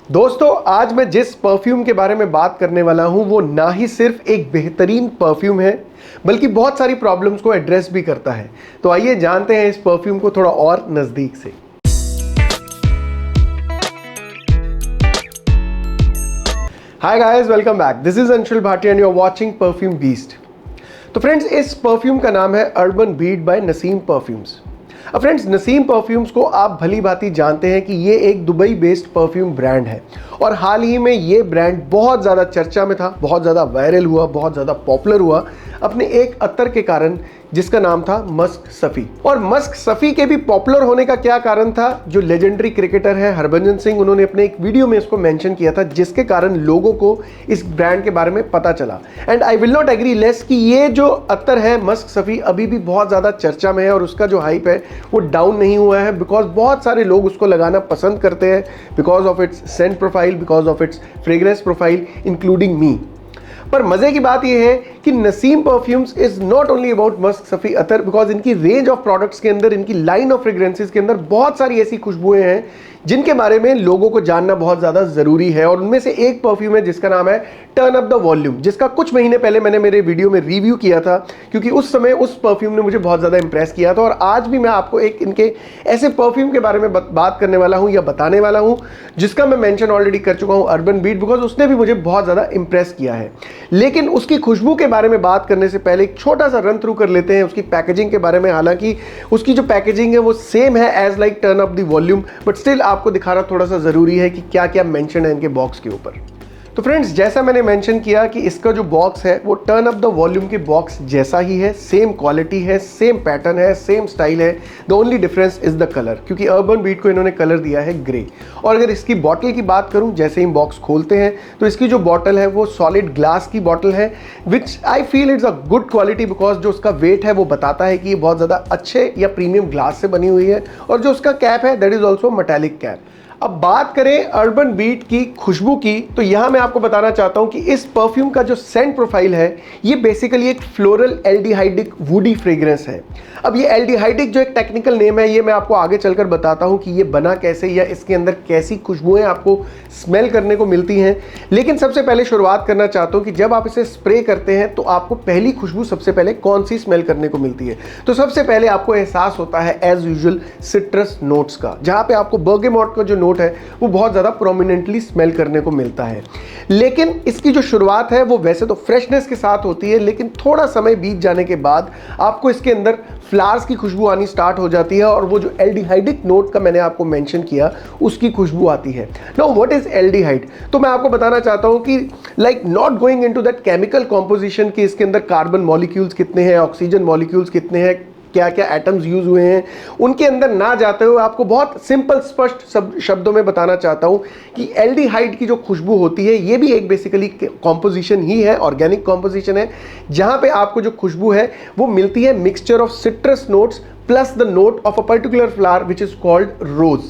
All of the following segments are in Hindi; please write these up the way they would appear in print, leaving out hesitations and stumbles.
दोस्तों, आज मैं जिस परफ्यूम के बारे में बात करने वाला हूं वो ना ही सिर्फ एक बेहतरीन परफ्यूम है बल्कि बहुत सारी प्रॉब्लम्स को एड्रेस भी करता है। तो आइए जानते हैं इस परफ्यूम को थोड़ा और नजदीक से। Hi guys, welcome back. This is Anshul Bhatia and you are watching perfume beast. तो फ्रेंड्स, इस परफ्यूम का नाम है urban beat by Naseem perfumes. अब फ्रेंड्स, नसीम परफ्यूम्स को आप भली भांति जानते हैं कि ये एक दुबई बेस्ड परफ्यूम ब्रांड है और हाल ही में ये ब्रांड बहुत ज़्यादा चर्चा में था, बहुत ज़्यादा वायरल हुआ, बहुत ज़्यादा पॉपुलर हुआ अपने एक अत्तर के कारण जिसका नाम था मस्क सफ़ी। और मस्क सफ़ी के भी पॉपुलर होने का क्या कारण था, जो लेजेंडरी क्रिकेटर है हरभजन सिंह, उन्होंने अपने एक वीडियो में इसको मेंशन किया था, जिसके कारण लोगों को इस ब्रांड के बारे में पता चला। And I will not agree less कि ये जो अत्तर है मस्क सफ़ी अभी भी बहुत ज़्यादा चर्चा में है और उसका जो हाइप है वो डाउन नहीं हुआ है, बिकॉज बहुत सारे लोग उसको लगाना पसंद करते हैं because of its scent profile, because of its fragrance profile, including me. पर मजे की बात यह है कि Naseem perfumes is not only about musk सफ़ी अतर, बिकॉज इनकी रेंज ऑफ प्रोडक्ट्स के अंदर, इनकी लाइन ऑफ फ्रेग्रेंसेस के अंदर बहुत सारी ऐसी खुशबुएं हैं जिनके बारे में लोगों को जानना बहुत ज़्यादा ज़रूरी है। और उनमें से एक परफ्यूम है जिसका नाम है टर्न अप द वॉल्यूम, जिसका कुछ महीने पहले मैंने मेरे वीडियो में रिव्यू किया था, क्योंकि उस समय उस परफ्यूम ने मुझे बहुत ज़्यादा इंप्रेस किया था। और आज भी मैं आपको एक इनके ऐसे परफ्यूम के बारे में बात करने वाला हूँ या बताने वाला हूँ जिसका मैं मेंशन ऑलरेडी कर चुका हूँ, अर्बन बीट, बिकॉज उसने भी मुझे बहुत ज़्यादा इंप्रेस किया है। लेकिन उसकी खुशबू के बारे में बात करने से पहले एक छोटा सा रन थ्रू कर लेते हैं उसकी पैकेजिंग के बारे में। हालांकि उसकी जो पैकेजिंग है वो सेम है as like turn up the volume, but still आपको दिखाना थोड़ा सा ज़रूरी है कि क्या क्या मेंशन है इनके बॉक्स के ऊपर। तो फ्रेंड्स, जैसा मैंने मेंशन किया कि इसका जो बॉक्स है वो टर्न अप द वॉल्यूम के बॉक्स जैसा ही है, सेम क्वालिटी है, सेम पैटर्न है, सेम स्टाइल है। The only difference is the colour, क्योंकि अर्बन बीट को इन्होंने कलर दिया है ग्रे। और अगर इसकी बॉटल की बात करूं, जैसे ही बॉक्स खोलते हैं तो इसकी जो बॉटल है वो सॉलिड ग्लास की बॉटल है, which I feel it's a good quality, because जो उसका वेट है वो बताता है कि ये बहुत ज़्यादा अच्छे या प्रीमियम ग्लास से बनी हुई है। और जो उसका कैप है that is also metallic cap. अब बात करें अर्बन बीट की खुशबू की, तो यहां मैं आपको बताना चाहता हूं कि इस परफ्यूम का जो सेंट प्रोफाइल है ये बेसिकली एक फ्लोरल एल्डिहाइडिक वुडी फ्रेग्रेंस है। अब ये एल्डिहाइडिक जो एक टेक्निकल नेम है, ये मैं आपको आगे चलकर बताता हूं कि ये बना कैसे या इसके अंदर कैसी खुशबुएं आपको स्मेल करने को मिलती हैं। लेकिन सबसे पहले शुरुआत करना चाहता हूं कि जब आप इसे स्प्रे करते हैं तो आपको पहली खुशबू सबसे पहले कौन सी स्मेल करने को मिलती है। तो सबसे पहले आपको एहसास होता है एज यूजुअल सिट्रस नोट्स का, जहां पे आपको बर्गेमॉट का जो नोट है वो बहुत ज्यादा प्रोमिनेंटली स्मेल करने को मिलता है। लेकिन इसकी जो शुरुआत है वो वैसे तो फ्रेशनेस के साथ होती है, लेकिन थोड़ा समय बीत जाने के बाद आपको इसके अंदर फ्लावर्स की खुशबू आनी स्टार्ट हो जाती है और वो जो एल्डिहाइडिक नोट का मैंने आपको मेंशन किया उसकी खुशबू आती है। Now what is aldehyde? तो मैं आपको बताना चाहता हूं कि like not going into that chemical composition कि इसके अंदर कार्बन मॉलिक्यूल्स कितने हैं, ऑक्सीजन मॉलिक्यूल्स कितने हैं, क्या क्या एटम्स यूज हुए हैं, उनके अंदर ना जाते हुए आपको बहुत सिंपल स्पष्ट शब्दों में बताना चाहता हूं कि एल्डिहाइड की जो खुशबू होती है ये भी एक बेसिकली कॉम्पोजिशन ही है, ऑर्गेनिक कॉम्पोजिशन है, जहां पे आपको जो खुशबू है वो मिलती है mixture of citrus notes plus the note of a particular flower which is called rose.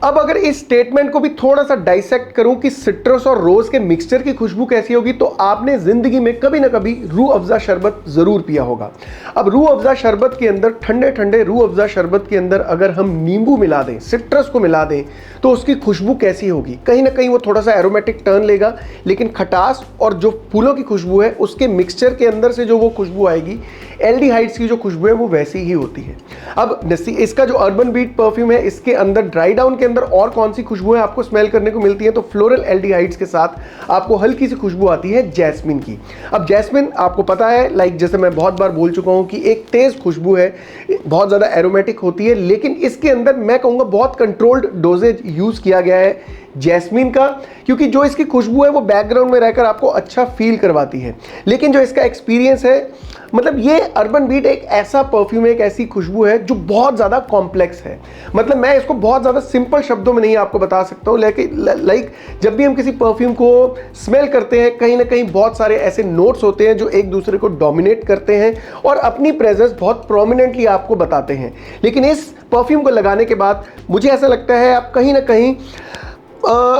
अब अगर इस स्टेटमेंट को भी थोड़ा सा डाइसेक्ट करूं कि सिट्रस और रोज के मिक्सचर की खुशबू कैसी होगी, तो आपने जिंदगी में कभी ना कभी रूह अफ़ज़ा शरबत जरूर पिया होगा। अब रूह अफ़ज़ा शरबत के अंदर, ठंडे ठंडे रूह अफ़ज़ा शरबत के अंदर अगर हम नींबू मिला दें, सिट्रस को मिला दें, तो उसकी खुशबू कैसी होगी? कहीं ना कहीं वो थोड़ा सा एरोमेटिक टर्न लेगा, लेकिन खटास और जो फूलों की खुशबू है उसके मिक्सचर के अंदर से जो वो खुशबू आएगी, एल्डिहाइड्स की जो खुशबू है वो वैसी ही होती है। अब इसका जो अर्बन बीट परफ्यूम है, इसके अंदर ड्राई डाउन के अंदर और कौन सी खुशबुएं आपको स्मेल करने को मिलती है, तो फ्लोरल एल्डिहाइड्स के साथ आपको हल्की सी खुशबू आती है जैस्मिन की। अब जैस्मिन आपको पता है, लाइक जैसे मैं बहुत बार बोल चुका हूं कि एक तेज खुशबू है, बहुत ज़्यादा एरोमेटिक होती है, लेकिन इसके अंदर मैं कहूँगा बहुत कंट्रोल्ड डोजेज यूज़ किया गया है जैस्मिन का, क्योंकि जो इसकी खुशबू है वो बैकग्राउंड में रहकर आपको अच्छा फील करवाती है। लेकिन जो इसका एक्सपीरियंस है, मतलब ये अर्बन बीट एक ऐसा परफ्यूम है, एक ऐसी खुशबू है जो बहुत ज़्यादा कॉम्प्लेक्स है। मतलब मैं इसको बहुत ज़्यादा सिंपल शब्दों में नहीं आपको बता सकता हूँ, लेकिन लाइक जब भी हम किसी परफ्यूम को स्मेल करते हैं, कहीं ना कहीं बहुत सारे ऐसे नोट्स होते हैं जो एक दूसरे को डोमिनेट करते हैं और अपनी प्रेजेंस बहुत प्रोमिनेंटली आपको बताते हैं। लेकिन इस परफ्यूम को लगाने के बाद मुझे ऐसा लगता है आप कहीं ना कहीं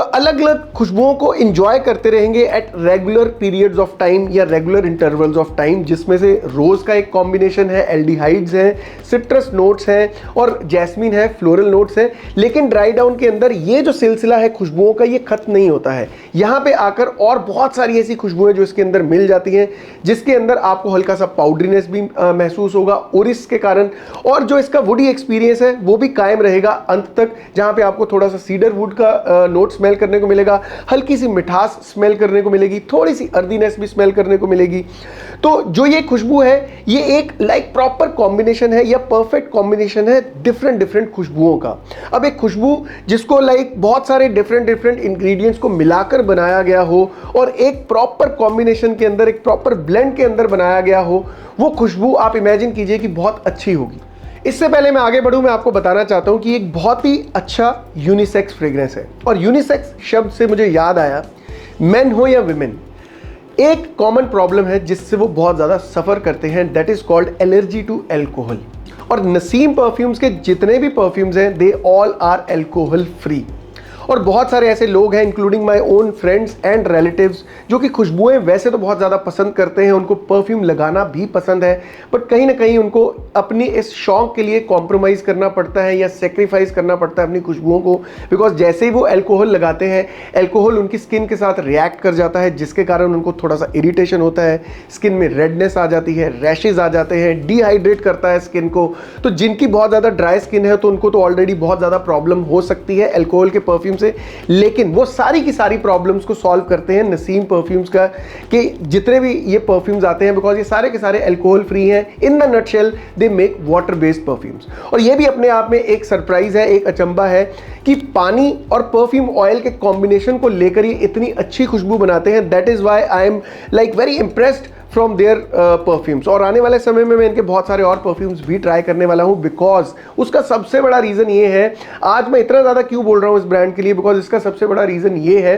अलग अलग खुशबुओं को इंजॉय करते रहेंगे at regular periods of time या रेगुलर इंटरवल्स ऑफ टाइम, जिसमें से रोज का एक कॉम्बिनेशन है, एल्डिहाइड्स हैं, सिट्रस नोट्स हैं और जैस्मीन है, फ्लोरल नोट्स हैं। लेकिन ड्राई डाउन के अंदर ये जो सिलसिला है खुशबुओं का, ये खत्म नहीं होता है। यहाँ पे आकर और बहुत सारी ऐसी खुशबुएं जो इसके अंदर मिल जाती हैं, जिसके अंदर आपको हल्का सा पाउडरीनेस भी महसूस होगा ओरिस के कारण, और जो इसका वुडी एक्सपीरियंस है वो भी कायम रहेगा अंत तक, जहां पे आपको थोड़ा सा सीडर वुड का नोट स्मेल करने को मिलेगा, हल्की सी मिठास स्मेल करने को मिलेगी, थोड़ी सी अर्दीनेस भी स्मेल करने को मिलेगी। तो जो ये खुशबू है, ये एक लाइक प्रॉपर कॉम्बिनेशन है या परफेक्ट कॉम्बिनेशन है डिफरेंट खुशबुओं का। अब एक खुशबू जिसको लाइक बहुत सारे डिफरेंट इंग्रेडिएंट्स को मिलाकर बनाया गया हो और एक प्रॉपर कॉम्बिनेशन के अंदर, एक प्रॉपर ब्लेंड के अंदर बनाया गया हो, वो खुशबू आप इमेजिन कीजिए कि बहुत अच्छी होगी। इससे पहले मैं आगे बढ़ूं, मैं आपको बताना चाहता हूं कि एक बहुत ही अच्छा यूनिसेक्स फ्रेग्रेंस है। और यूनिसेक्स शब्द से मुझे याद आया, मेन हो या विमेन, एक कॉमन प्रॉब्लम है जिससे वो बहुत ज़्यादा सफ़र करते हैं, that is called allergy to alcohol. और नसीम परफ्यूम्स के जितने भी परफ्यूम्स हैं, they all are alcohol free. और बहुत सारे ऐसे लोग हैं, including my own friends and relatives, जो कि खुशबुएं वैसे तो बहुत ज़्यादा पसंद करते हैं, उनको परफ्यूम लगाना भी पसंद है, बट कहीं ना कहीं उनको अपनी इस शौक के लिए कॉम्प्रोमाइज़ करना पड़ता है या सेक्रीफाइस करना पड़ता है अपनी खुशबुओं को, बिकॉज जैसे ही वो एल्कोहल लगाते हैं, एल्कोहल उनकी स्किन के साथ रिएक्ट कर जाता है, जिसके कारण उनको थोड़ा सा इरिटेशन होता है, स्किन में रेडनेस आ जाती है, रैशेज आ जाते हैं, डिहाइड्रेट करता है स्किन को। तो जिनकी बहुत ज़्यादा ड्राई स्किन है, तो उनको तो ऑलरेडी बहुत ज़्यादा प्रॉब्लम हो सकती है एल्कोहल के परफ्यूम से, लेकिन वो सारी की सारी प्रॉब्लम्स को सॉल्व करते हैं नसीम परफ्यूम्स का, कि जितने भी ये परफ्यूम्स आते हैं, बिकॉज ये सारे के सारे अल्कोहल फ्री हैं। In the nutshell they make water based perfumes. और ये भी अपने आप में एक सरप्राइज है, एक अचंबा है कि पानी और परफ्यूम ऑयल के कॉम्बिनेशन को लेकर ये इतनी अच्छी खुशबू बनाते हैं। That is why I am like very impressed from their perfumes. और आने वाले समय में मैं इनके बहुत सारे और परफ्यूम्स भी ट्राई करने वाला हूँ, बिकॉज उसका सबसे बड़ा रीज़न ये है, आज मैं इतना ज़्यादा क्यों बोल रहा हूँ इस ब्रांड के लिए, बिकॉज इसका सबसे बड़ा रीज़न ये है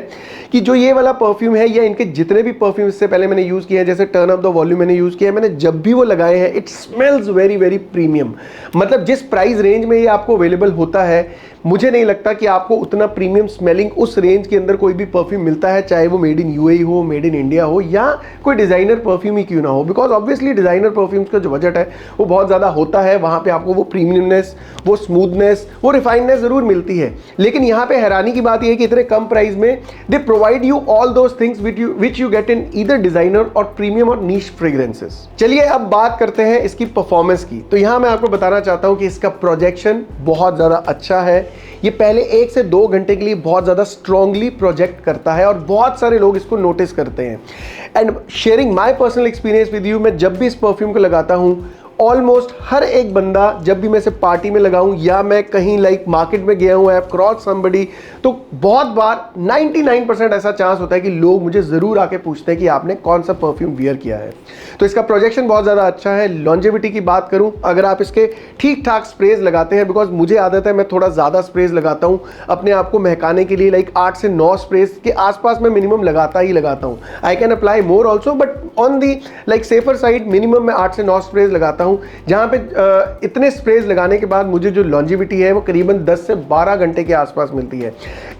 कि जो ये वाला परफ्यूम है, या इनके जितने भी परफ्यूम इससे पहले मैंने यूज़ किए हैं, जैसे टर्न अप द वॉल्यूम मैंने यूज़ किया है, मैंने जब भी वो लगाए हैं, इट स्मेल्स वेरी प्रीमियम। मतलब जिस प्राइस रेंज में ये आपको अवेलेबल होता है, मुझे नहीं लगता कि आपको उतना प्रीमियम स्मेलिंग उस रेंज के अंदर कोई भी परफ्यूम मिलता है, चाहे वो मेड इन यूएई हो, मेड इन इंडिया हो, या कोई डिज़ाइनर परफ्यूम ही क्यों ना हो। बिकॉज ऑब्वियसली डिज़ाइनर परफ्यूम्स का जो बजट है वो बहुत ज़्यादा होता है, वहाँ पे आपको वो प्रीमियमनेस, वो स्मूथनेस, वो रिफाइननेस ज़रूर मिलती है। लेकिन यहाँ पे हैरानी की बात यह है कि इतने कम प्राइस में they provide you all those things which you get in either designer और प्रीमियम और नीश फ्रेग्रेंसेस। चलिए अब बात करते हैं इसकी परफॉर्मेंस की। तो यहाँ मैं आपको बताना चाहता हूँ कि इसका प्रोजेक्शन बहुत ज़्यादा अच्छा है। ये पहले 1 से 2 घंटे के लिए बहुत ज़्यादा स्ट्रांगली प्रोजेक्ट करता है और बहुत सारे लोग इसको नोटिस करते हैं। And sharing my personal experience with you, मैं जब भी इस परफ्यूम को लगाता हूँ, ऑलमोस्ट हर एक बंदा, जब भी मैं इसे पार्टी में लगाऊं या मैं कहीं लाइक मार्केट में गया हूं, आई हैव क्रॉस समबडी, तो बहुत बार 99% ऐसा चांस होता है कि लोग मुझे ज़रूर आके पूछते हैं कि आपने कौन सा परफ्यूम वियर किया है। तो इसका प्रोजेक्शन बहुत ज़्यादा अच्छा है। लॉन्जेविटी की बात करूं, अगर आप इसके ठीक ठाक स्प्रेज लगाते हैं, बिकॉज मुझे आदत है मैं थोड़ा ज़्यादा स्प्रेज लगाता हूँ अपने आप को महकाने के लिए, लाइक 8 से 9 स्प्रेज के आसपास मैं मिनिमम लगाता ही लगाता हूँ। I can apply more also, but on the like safer side minimum मैं 8 से 9 स्प्रेज लगाता हूँ, जहां पे इतने स्प्रेज लगाने के बाद मुझे जो लॉन्जिविटी है वो करीबन 10 से 12 घंटे के आसपास मिलती है।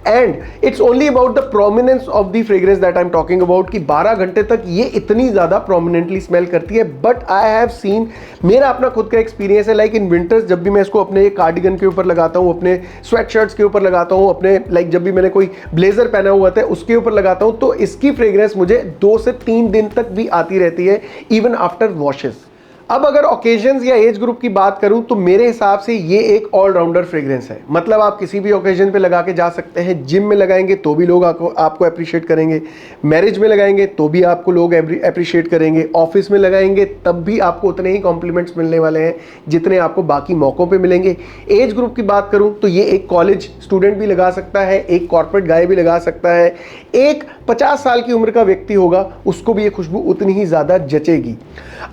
And it's only about the prominence of the fragrance that I am talking about, कि 12 घंटे तक ये इतनी ज़्यादा प्रोमिनेंटली स्मेल करती है। बट आई हैव सीन, मेरा अपना खुद का एक्सपीरियंस है, लाइक इन विंटर्स जब भी मैं इसको अपने कार्डिगन के ऊपर लगाता हूँ, अपने स्वेट शर्ट्स के ऊपर लगाता हूँ, अपने लाइक जब भी मैंने कोई ब्लेजर पहना हुआ था उसके ऊपर लगाता हूँ, तो इसकी फ्रेग्रेंस मुझे 2 से 3 दिन तक भी आती रहती है, इवन आफ्टर वॉशेस। अब अगर ओकेजन्स या एज ग्रुप की बात करूं, तो मेरे हिसाब से ये एक ऑलराउंडर फ्रेग्रेंस है। मतलब आप किसी भी ओकेजन पे लगा के जा सकते हैं। जिम में लगाएंगे तो भी लोग आपको अप्रिशिएट करेंगे, मैरिज में लगाएंगे तो भी आपको लोग अप्रिशिएट करेंगे, ऑफिस में लगाएंगे तब भी आपको उतने ही कॉम्प्लीमेंट्स मिलने वाले हैं जितने आपको बाकी मौक़ों पे मिलेंगे। एज ग्रुप की बात करूं तो ये एक कॉलेज स्टूडेंट भी लगा सकता है, एक कॉर्पोरेट गाय भी लगा सकता है, एक 50 साल की उम्र का व्यक्ति होगा उसको भी ये खुशबू उतनी ही ज़्यादा जचेगी।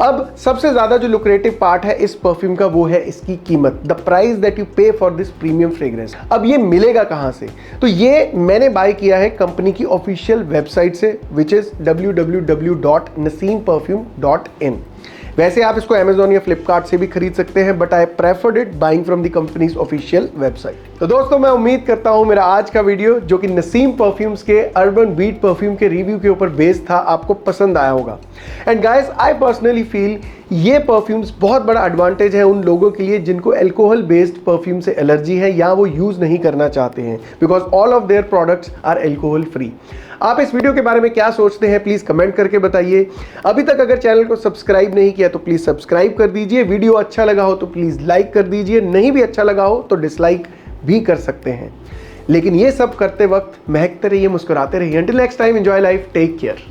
अब सबसे ज़्यादा जो लुक्रेटिव पार्ट है इस परफ्यूम का वो है इसकी कीमत, द प्राइस दैट यू पे फॉर दिस प्रीमियम फ्रेग्रेंस। अब ये मिलेगा कहाँ से? तो ये मैंने बाय किया है कंपनी की ऑफिशियल वेबसाइट से, विच इज़ www.naseemperfume.in। वैसे आप इसको Amazon या Flipkart से भी खरीद सकते हैं, but I preferred it buying from the companies official website. तो दोस्तों, मैं उम्मीद करता हूं मेरा आज का वीडियो जो कि नसीम परफ्यूम्स के अर्बन बीट परफ्यूम के रिव्यू के ऊपर बेस्ड था, आपको पसंद आया होगा। And guys, I personally feel ये परफ्यूम्स बहुत बड़ा एडवांटेज है उन लोगों के लिए जिनको अल्कोहल बेस्ड परफ्यूम से एलर्जी है या वो यूज नहीं करना चाहते हैं, because all of their products are alcohol free. आप इस वीडियो के बारे में क्या सोचते हैं, प्लीज कमेंट करके बताइए। अभी तक अगर चैनल को सब्सक्राइब नहीं किया तो प्लीज सब्सक्राइब कर दीजिए। वीडियो अच्छा लगा हो तो प्लीज लाइक कर दीजिए, नहीं भी अच्छा लगा हो तो डिसलाइक भी कर सकते हैं। लेकिन ये सब करते वक्त महकते रहिए, मुस्कुराते रहिए। Until next time, enjoy life, take care.